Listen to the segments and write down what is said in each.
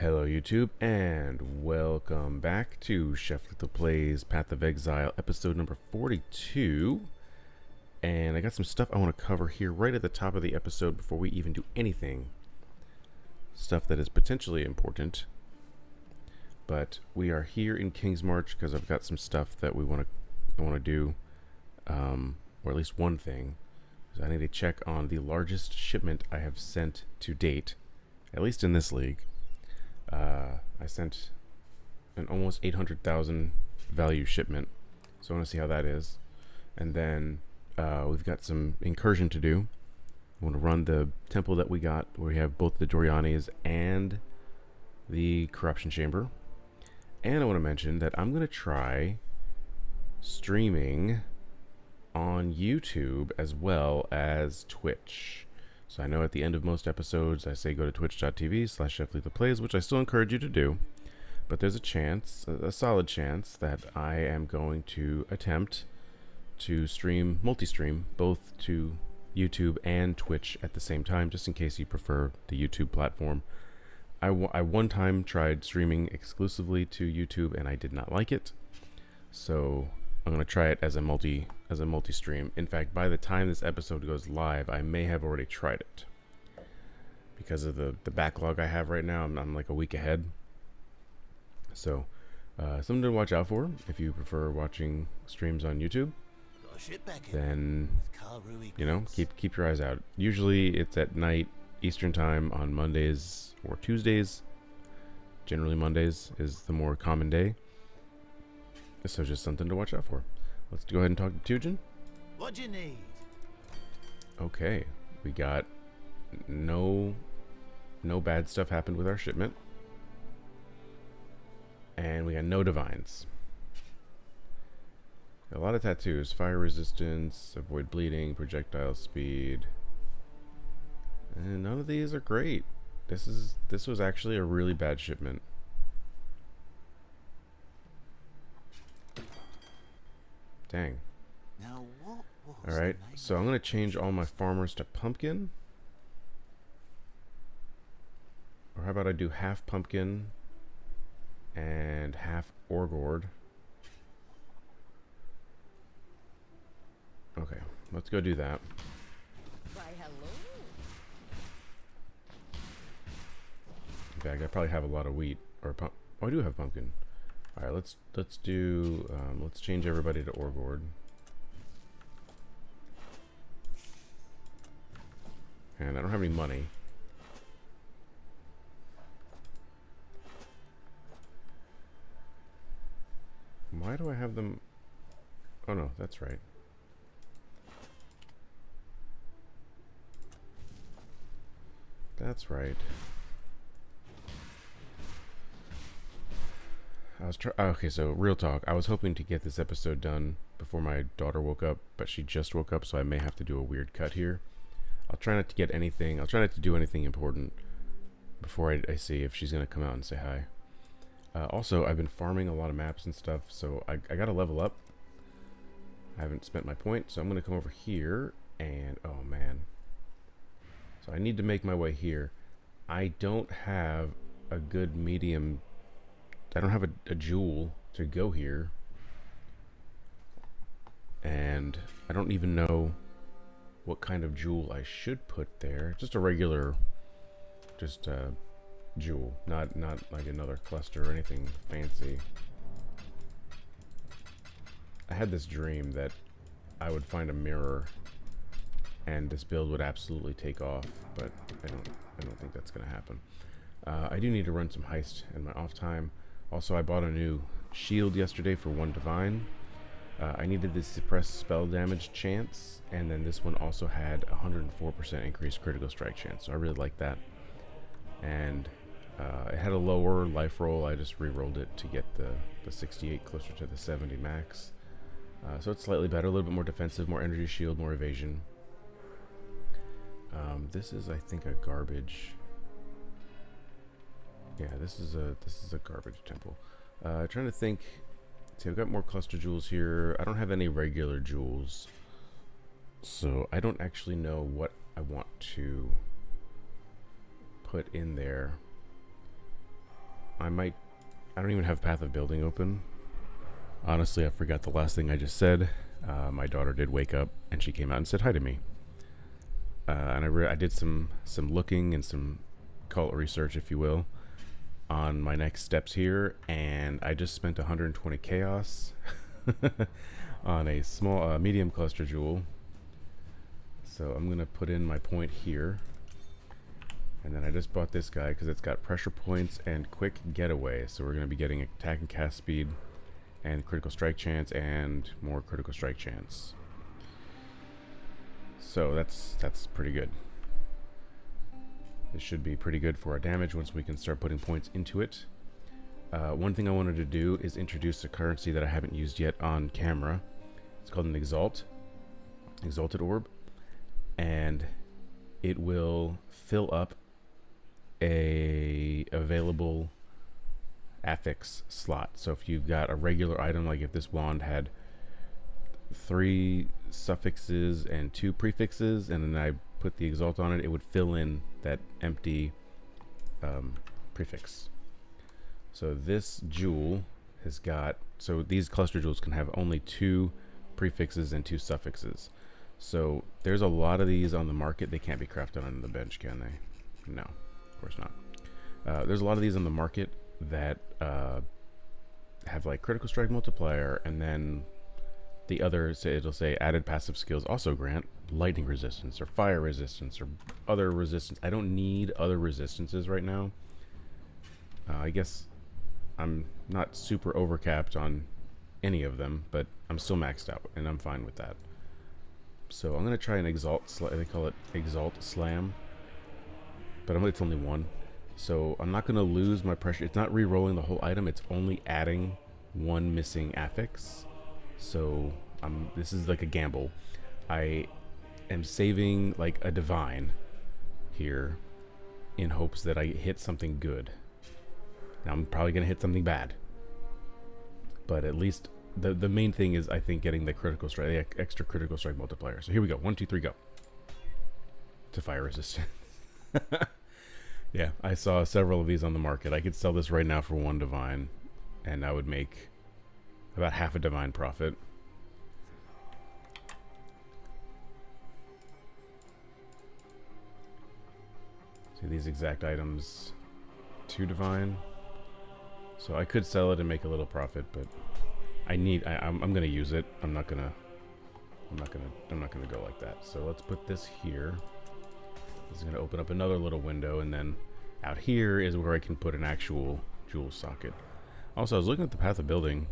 Hello YouTube, and welcome back to Chef Lethal Plays Path of Exile, episode number 42. And I got some stuff I want to cover here right at the top of the episode before we even do anything. Stuff that is potentially important. But we are here in King's March because I've got some stuff that I want to do, or at least one thing. So I need to check on the largest shipment I have sent to date, at least in this league. I sent an almost 800,000 value shipment, so I want to see how that is. And then we've got some incursion to do. I want to run the temple that we got, where we have both the Dorianis and the corruption chamber. And I want to mention that I'm going to try streaming on YouTube as well as Twitch. So I know at the end of most episodes I say go to twitch.tv/cheflethalplays, which I still encourage you to do. But there's a chance, a solid chance, that I am going to attempt to stream, multi-stream, both to YouTube and Twitch at the same time, just in case you prefer the YouTube platform. I one time tried streaming exclusively to YouTube and I did not like it. So I'm going to try it as a multi-stream. In fact, by the time this episode goes live, I may have already tried it. Because of the backlog I have right now, I'm like a week ahead. So, something to watch out for if you prefer watching streams on YouTube. Then, you know, keep your eyes out. Usually it's at night, Eastern time on Mondays or Tuesdays. Generally Mondays is the more common day. So just something to watch out for. Let's go ahead and talk to Tujin. What do you need? Okay, we got no bad stuff happened with our shipment. And we got no divines. A lot of tattoos. Fire resistance, avoid bleeding, projectile speed. And none of these are great. This was actually a really bad shipment. Dang. Now what was Alright, so I'm going to change all my farmers to pumpkin. Or how about I do half pumpkin and half orgord. Okay, let's go do that. Why, hello. In fact, I probably have a lot of wheat or oh, I do have pumpkin. All right, let's do let's change everybody to orgord. And I don't have any money. Why do I have them? Oh no, that's right. That's right. Okay, so real talk. I was hoping to get this episode done before my daughter woke up, but she just woke up, so I may have to do a weird cut here. I'll try not to get anything. I'll try not to do anything important before I see if she's gonna come out and say hi. Also, I've been farming a lot of maps and stuff, so I gotta level up. I haven't spent my point, so I'm gonna come over here and oh man. So I need to make my way here. I don't have a good medium. I don't have a jewel to go here. And I don't even know what kind of jewel I should put there. Just a regular, jewel. Not like another cluster or anything fancy. I had this dream that I would find a mirror and this build would absolutely take off, but I don't think that's gonna happen. I do need to run some heist in my off time. Also, I bought a new shield yesterday for 1 divine. I needed this suppress spell damage chance, and then this one also had 104% increased critical strike chance, so I really like that. And it had a lower life roll. I just re-rolled it to get the 68 closer to the 70 max. So it's slightly better, a little bit more defensive, more energy shield, more evasion. This is, I think, a garbage. Yeah, this is a garbage temple. Trying to think. See, I've got more cluster jewels here. I don't have any regular jewels, so I don't actually know what I want to put in there. I don't even have Path of Building open. Honestly, I forgot the last thing I just said. My daughter did wake up and she came out and said hi to me. And I did some looking and some cult research, if you will, on my next steps here, and I just spent 120 chaos on a small medium cluster jewel. So I'm gonna put in my point here, and then I just bought this guy because it's got pressure points and quick getaway. So we're gonna be getting attack and cast speed and critical strike chance and more critical strike chance. So that's pretty good. This should be pretty good for our damage once we can start putting points into it. One thing I wanted to do is introduce a currency that I haven't used yet on camera. It's called an Exalted Orb, and it will fill up a available affix slot. So if you've got a regular item, like if this wand had 3 suffixes and 2 prefixes, and then I put the Exalt on it, it would fill in that empty prefix. So this jewel has got, so these cluster jewels can have only 2 prefixes and 2 suffixes. So there's a lot of these on the market. They can't be crafted on the bench, can they? No, of course not. There's a lot of these on the market that have like critical strike multiplier, and then the others, it'll say added passive skills also grant lightning resistance or fire resistance or other resistance. I don't need other resistances right now. I guess I'm not super overcapped on any of them, but I'm still maxed out, and I'm fine with that. So I'm going to try an they call it Exalt Slam, but it's only 1. So I'm not going to lose my pressure. It's not re-rolling the whole item. It's only adding 1 missing affix. So this is like a gamble. I am saving like a divine here in hopes that I hit something good. Now I'm probably going to hit something bad, but at least the main thing is, I think, getting the critical strike, the extra critical strike multiplier. So here we go. 1, 2, 3, go. To fire resistance. Yeah, I saw several of these on the market. I could sell this right now for 1 divine, and I would make about half a divine profit. See these exact items, 2 divine. So I could sell it and make a little profit, but I'm gonna use it. I'm not gonna go like that. So let's put this here. This is gonna open up another little window, and then out here is where I can put an actual jewel socket. Also, I was looking at the Path of Building,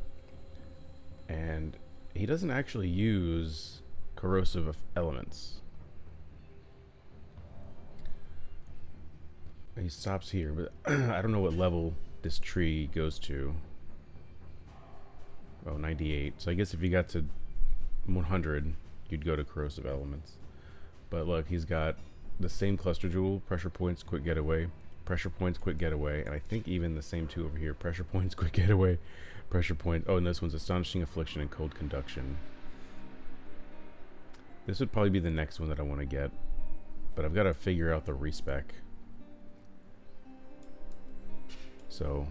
and he doesn't actually use corrosive elements. He stops here, but I don't know what level this tree goes to. Oh, 98. So I guess if you got to 100, you'd go to corrosive elements. But look, he's got the same cluster jewel, pressure points, quick getaway, pressure points, quick getaway, and I think even the same 2 over here, pressure points, quick getaway, pressure point. Oh, and this one's astonishing affliction and cold conduction. This would probably be the next one that I want to get, but I've got to figure out the respec. So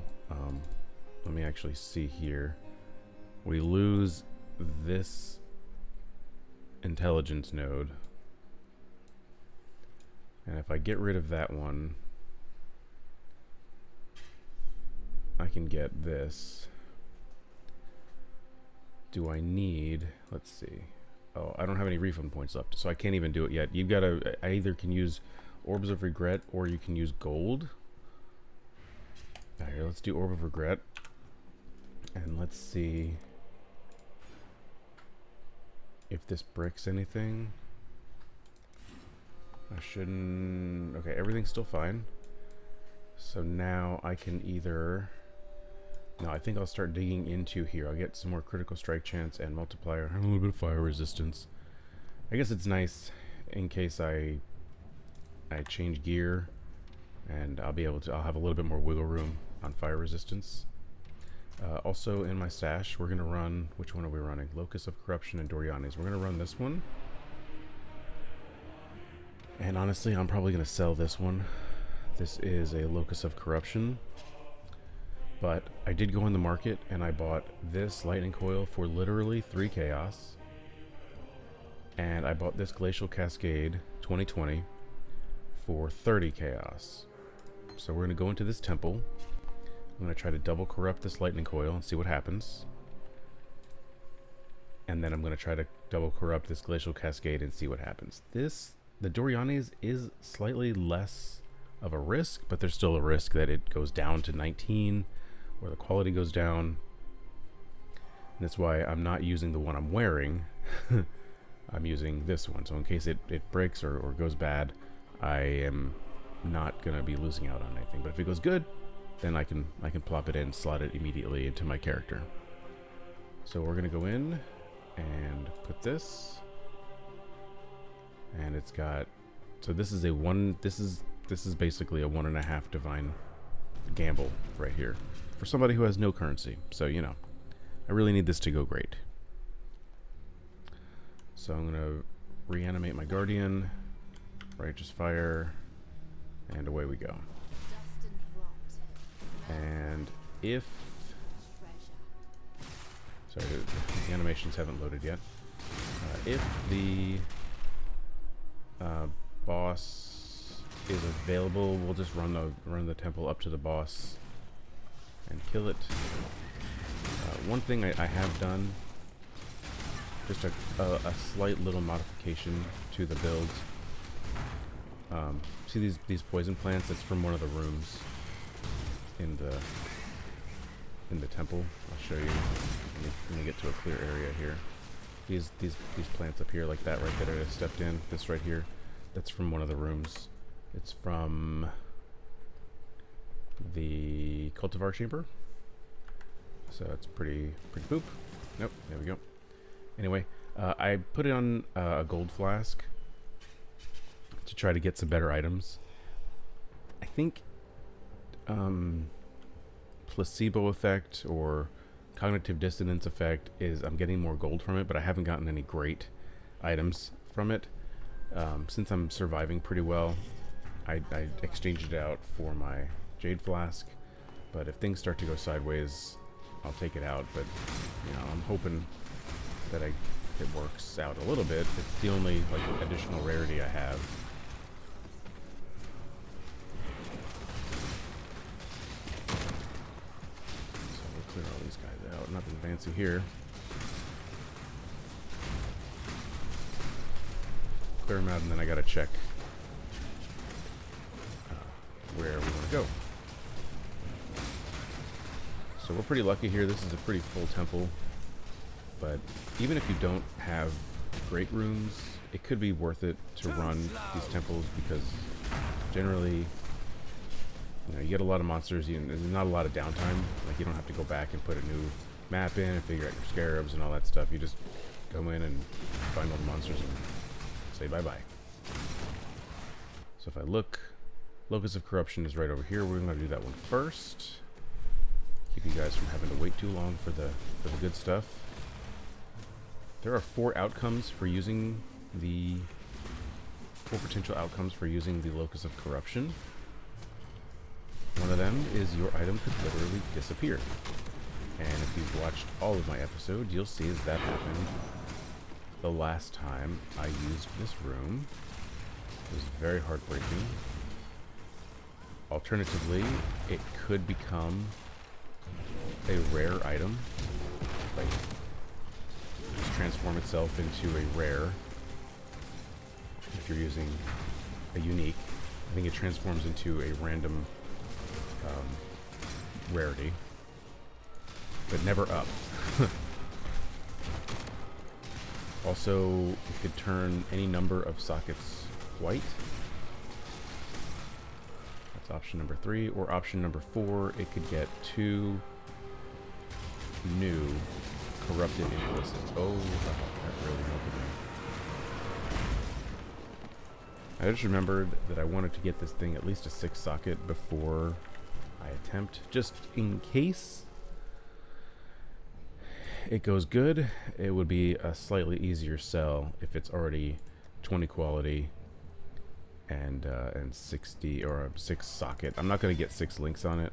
let me actually see here. We lose this intelligence node, and if I get rid of that one, I can get this. Do I need, let's see. Oh, I don't have any refund points left, so I can't even do it yet. You've got to, I either can use Orbs of Regret or you can use gold. Here, let's do Orb of Regret, and let's see if this bricks anything. I shouldn't. Okay, everything's still fine. So now I can either, no, I think I'll start digging into here. I'll get some more critical strike chance and multiplier and a little bit of fire resistance. I guess it's nice in case I change gear, and I'll have a little bit more wiggle room on fire resistance. Also in my stash, we're gonna run, which one are we running? Locus of Corruption and Doriani's. We're gonna run this one. And honestly, I'm probably gonna sell this one. This is a Locus of Corruption. But I did go in the market and I bought this lightning coil for literally 3 chaos. And I bought this Glacial Cascade 2020 for 30 chaos. So we're going to go into this temple. I'm going to try to double corrupt this lightning coil and see what happens. And then I'm going to try to double corrupt this Glacial Cascade and see what happens. The Dorianes is slightly less of a risk, but there's still a risk that it goes down to 19 or the quality goes down. And that's why I'm not using the one I'm wearing. I'm using this one, so in case it breaks or goes bad, I am not gonna be losing out on anything. But if it goes good, then I can plop it in, slot it immediately into my character. So we're gonna go in and put this, and it's got, so this is a one. This is basically a 1.5 divine gamble right here for somebody who has no currency. So you know, I really need this to go great. So I'm going to reanimate my Guardian, Righteous Fire, and away we go. And if... Sorry, the animations haven't loaded yet. If the boss is available, we'll just run the temple up to the boss and kill it. One thing I have done, just a slight little modification to the build. See these poison plants? That's from one of the rooms in the temple. I'll show you. Let me get to a clear area here. These plants up here, like that right there that I stepped in. This right here, that's from one of the rooms. It's from the cultivar chamber. So it's pretty poop. Nope. There we go. Anyway, I put it on a gold flask to try to get some better items. I think placebo effect or cognitive dissonance effect is I'm getting more gold from it, but I haven't gotten any great items from it. Since I'm surviving pretty well, I exchanged it out for my jade flask, but if things start to go sideways, I'll take it out. But you know, I'm hoping that it works out a little bit. It's the only like additional rarity I have. So we'll clear all these guys out. Nothing fancy here. Clear them out, and then I gotta check where we want to go. So we're pretty lucky here. This is a pretty full temple. But even if you don't have great rooms, it could be worth it to run these temples, because generally, you know, you get a lot of monsters. There's not a lot of downtime. Like, you don't have to go back and put a new map in and figure out your scarabs and all that stuff. You just go in and find all the monsters and say bye-bye. So if I look, Locus of Corruption is right over here. We're going to do that one first. Keep you guys from having to wait too long for the good stuff. There are 4 outcomes for using the 4 potential outcomes for using the Locus of Corruption. One of them is your item could literally disappear. And if you've watched all of my episodes, you'll see that happened the last time I used this room. It was very heartbreaking. Alternatively, it could become a rare item, like just transform itself into a rare. If you're using a unique, I think it transforms into a random rarity, but never up. Also, it could turn any number of sockets white. That's option number 3. Or option number 4, it could get 2 new corrupted implicits. Oh, that really melted me. I just remembered that I wanted to get this thing at least a 6 socket before I attempt, just in case it goes good. It would be a slightly easier sell if it's already 20 quality and 60 or a 6 socket. I'm not going to get 6 links on it.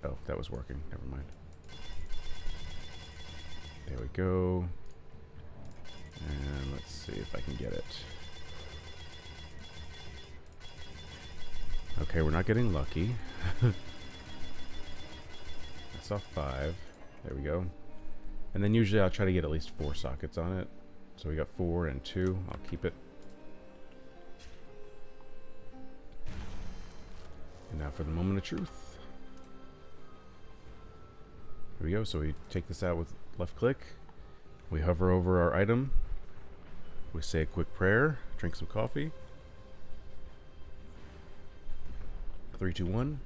Oh, that was working. Never mind. There we go. And let's see if I can get it. Okay, we're not getting lucky. I saw 5. There we go. And then usually I'll try to get at least 4 sockets on it. So we got 4 and 2. I'll keep it. And now for the moment of truth. Here we go. So we take this out with left click. We hover over our item. We say a quick prayer. Drink some coffee. 3, 2, 1.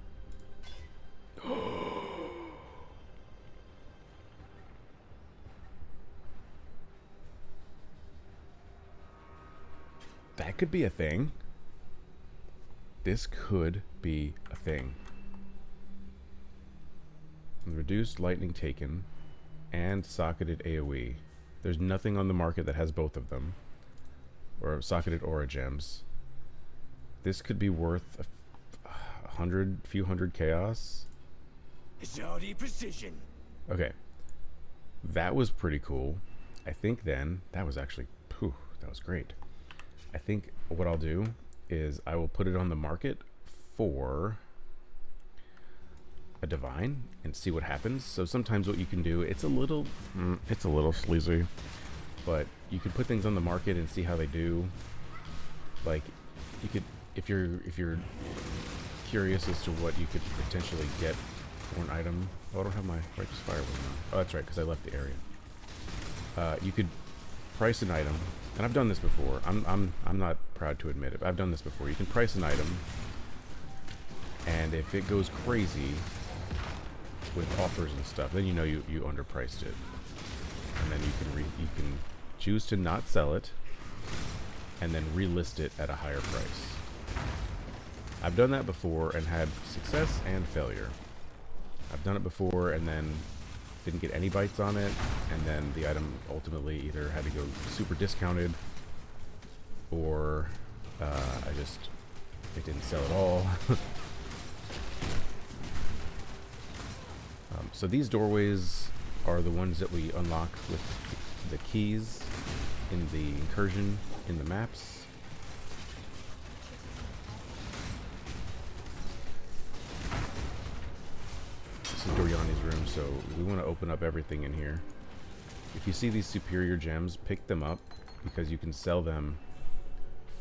That could be a thing. This could be a thing. Reduced lightning taken and socketed AoE. There's nothing on the market that has both of them. Or socketed aura gems. This could be worth a few hundred chaos. Zodi precision. Okay. That was pretty cool. I think then, that was actually, that was great. I think what I'll do is I will put it on the market for a divine and see what happens. So sometimes what you can do, it's a little sleazy, but you could put things on the market and see how they do. Like you could, if you're curious as to what you could potentially get for an item. Oh, I don't have my righteous fire with me. Oh, that's right, because I left the area. You could price an item, and I've done this before. I'm not proud to admit it, but I've done this before. You can price an item, and if it goes crazy with offers and stuff, then you know you underpriced it, and then you can choose to not sell it, and then relist it at a higher price. I've done that before and had success and failure. I've done it before and then didn't get any bites on it, and then the item ultimately either had to go super discounted, or it didn't sell at all. So these doorways are the ones that we unlock with the keys in the incursion in the maps. This is Doriani's room, so we want to open up everything in here. If you see these superior gems, pick them up, because you can sell them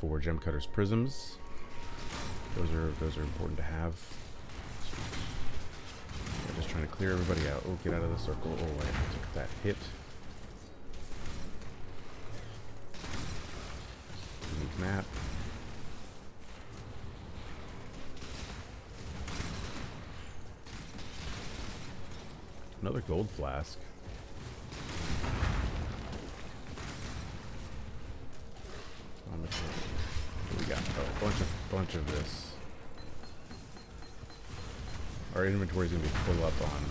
for gem cutters prisms. Those are important to have. I'm just trying to clear everybody out. Oh, get out of the circle. Oh, I took that hit. Unique map. Another gold flask. What do we got? Oh, a bunch of this. Our inventory is going to be full up on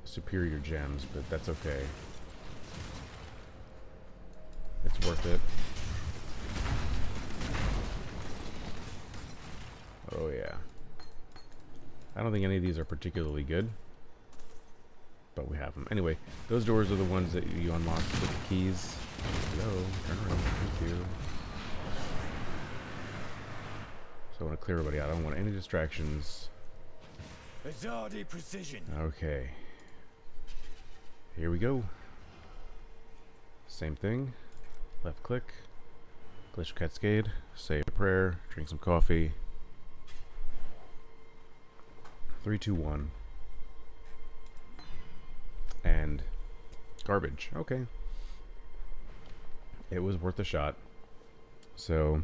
superior gems, but that's okay. It's worth it. Oh yeah. I don't think any of these are particularly good, but we have them. Anyway, those doors are the ones that you unlock with the keys. Hello, turn around. Thank you. So I want to clear everybody out. I don't want any distractions. Zodi precision. Okay. Here we go. Same thing. Left click. Glitch Cascade. Say a prayer. Drink some coffee. 3, 2, 1. And garbage. Okay. It was worth a shot. So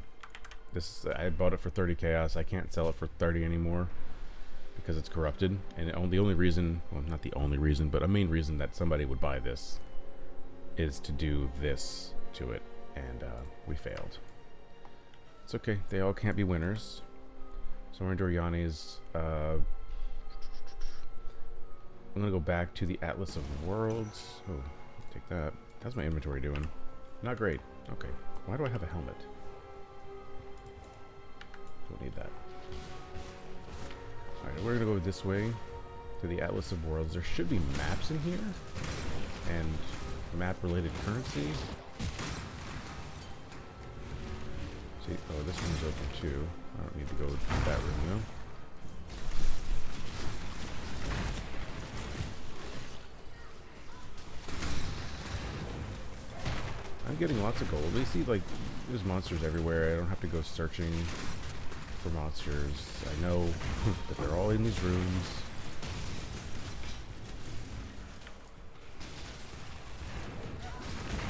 this, I bought it for 30 chaos. I can't sell it for 30 anymore because it's corrupted. And the only reason, well, not the only reason, but a main reason that somebody would buy this is to do this to it, and we failed. It's okay. They all can't be winners. So we're in Doriani's. I'm gonna go back to the Atlas of Worlds. Oh, take that. How's my inventory doing? Not great. Okay. Why do I have a helmet? Don't need that. Alright, we're gonna go this way to the Atlas of Worlds. There should be maps in here and map related currency. See, oh, this one's open too. I don't need to go to that room though. I'm getting lots of gold. You see, like, there's monsters everywhere. I don't have to go searching for monsters. I know that they're all in these rooms.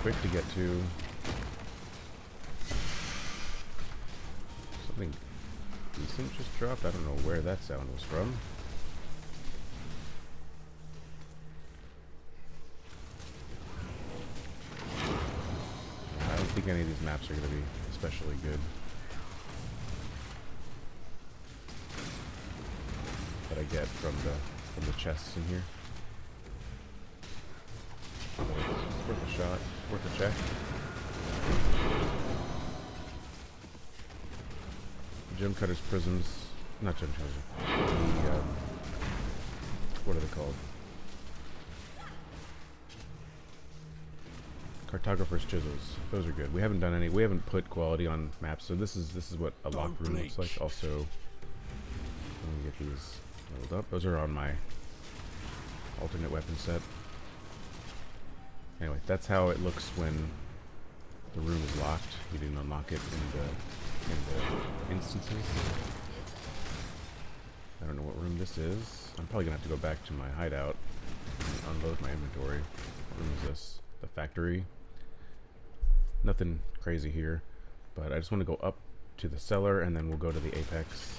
Quick to get to. Something decent just dropped. I don't know where that sound was from. I don't think any of these maps are going to be especially good. That I get from the chests in here. It's worth a shot, worth a check. Gem cutters, prisms, not gem cutters. The, what are they called? Cartographer's chisels. Those are good. We haven't done any. We haven't put quality on maps, so this is what a locked room looks like. Also, let me get these leveled up. Those are on my alternate weapon set. Anyway, that's how it looks when the room is locked. You didn't unlock it in the instances. I don't know what room this is. I'm probably gonna have to go back to my hideout and unload my inventory. What room is this? The factory. Nothing crazy here, but I just want to go up to the cellar and then we'll go to the apex.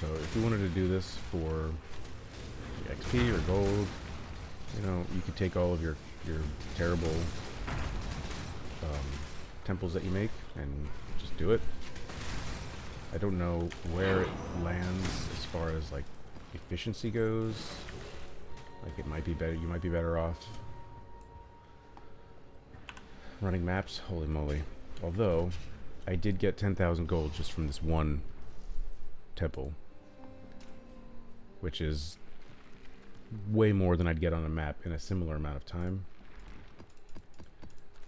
So if you wanted to do this for XP or gold, you know, you could take all of your terrible temples that you make and just do it. I don't know where it lands as far as like efficiency goes. Like it might be better. You might be better off running maps. Holy moly! Although I did get 10,000 gold just from this one temple, which is way more than I'd get on a map in a similar amount of time.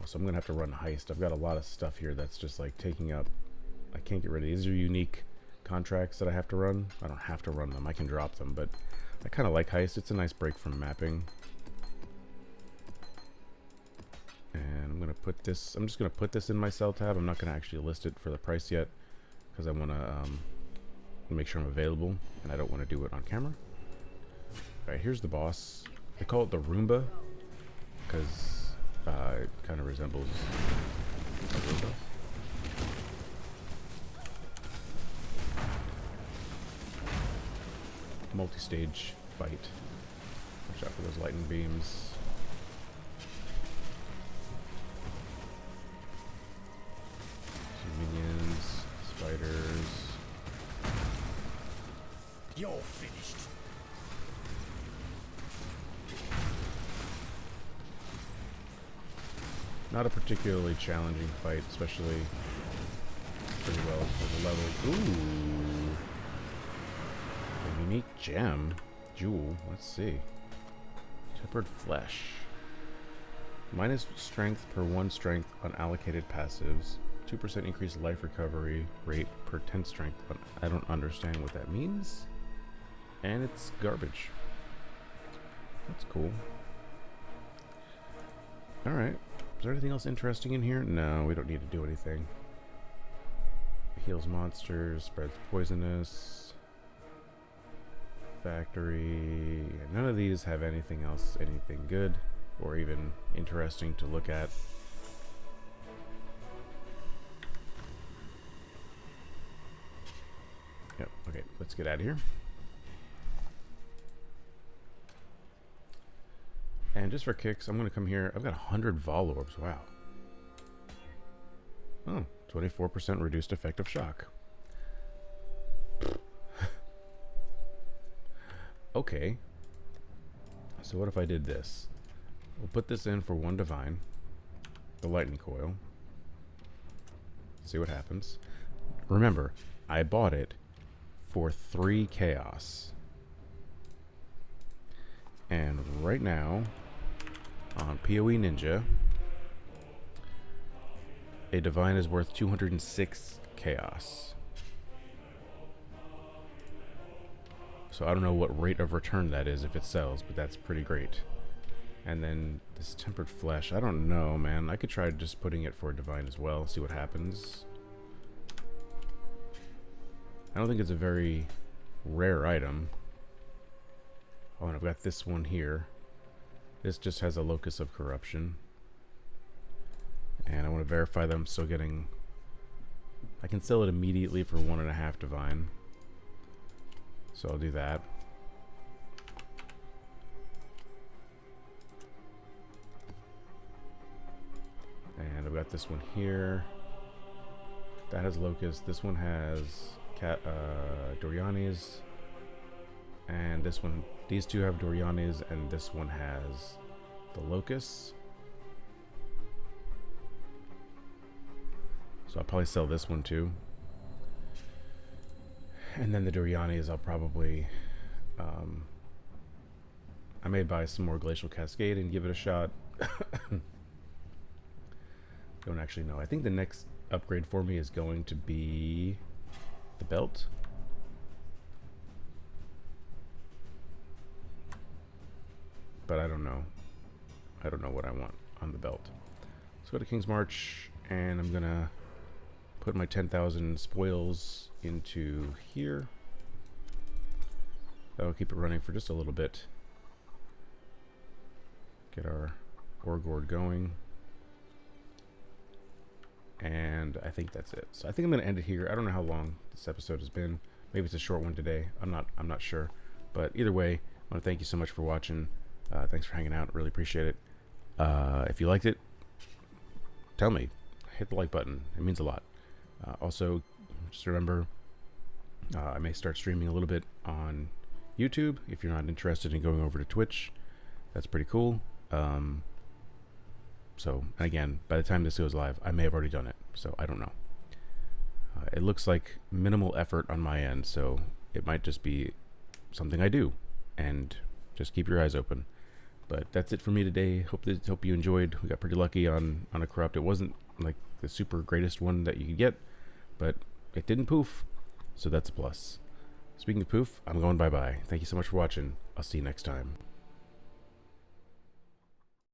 So I'm gonna have to run heist. I've got a lot of stuff here that's just like taking up. I can't get rid of these. These are unique contracts that I have to run. I don't have to run them. I can drop them, but I kind of like heist. It's a nice break from mapping. And I'm gonna put this. I'm just gonna put this in my sell tab. I'm not gonna actually list it for the price yet because I want to make sure I'm available, and I don't want to do it on camera. Alright, here's the boss. They call it the Roomba because it kind of resembles a Roomba. Multi-stage fight. Watch out for those lightning beams. Some minions, spiders. You're finished. Not a particularly challenging fight, especially pretty well for the level. Ooh. A unique gem. Jewel. Let's see. Tempered flesh. Minus strength per 1 strength on allocated passives. 2% increased life recovery rate per 10 strength. But I don't understand what that means. And it's garbage. That's cool. Alright. Is there anything else interesting in here? No, we don't need to do anything. It heals monsters, spreads poisonous. Factory. None of these have anything else, anything good or even interesting to look at. Yep, okay, let's get out of here. And just for kicks, I'm going to come here. I've got 100 Vol Orbs. Wow. Oh, 24% reduced effective shock. Okay. So what if I did this? We'll put this in for 1 divine. The lightning coil. See what happens. Remember, I bought it for 3 chaos. And right now, on PoE Ninja, a divine is worth 206 chaos. So I don't know what rate of return that is if it sells, but that's pretty great. And then this tempered flesh, I don't know, man. I could try just putting it for a divine as well, see what happens. I don't think it's a very rare item. Oh, and I've got this one here. This just has a locus of corruption. And I want to verify that I'm still getting... I can sell it immediately for 1.5 divine. So I'll do that. And I've got this one here. That has locust. This one has Doriani's. And this one, these two have Doriani's, and this one has the locust. So I'll probably sell this one too. And then the Doriani's I'll probably... I may buy some more Glacial Cascade and give it a shot. Don't actually know. I think the next upgrade for me is going to be the belt. But I don't know. I don't know what I want on the belt. Let's go to King's March, and I'm gonna put my 10,000 spoils into here. That'll keep it running for just a little bit. Get our ore gourd going. And I think that's it. So I think I'm gonna end it here. I don't know how long this episode has been. Maybe it's a short one today. I'm not sure. But either way, I want to thank you so much for watching. Thanks for hanging out. Really appreciate it. If you liked it, tell me. Hit the like button. It means a lot. Also, just remember, I may start streaming a little bit on YouTube. If you're not interested in going over to Twitch, that's pretty cool. So, and again, by the time this goes live, I may have already done it. So, I don't know. It looks like minimal effort on my end, so it might just be something I do. And just keep your eyes open. But that's it for me today. Hope you enjoyed. We got pretty lucky on a corrupt. It wasn't like the super greatest one that you could get, but it didn't poof, so that's a plus. Speaking of poof, I'm going bye-bye. Thank you so much for watching. I'll see you next time.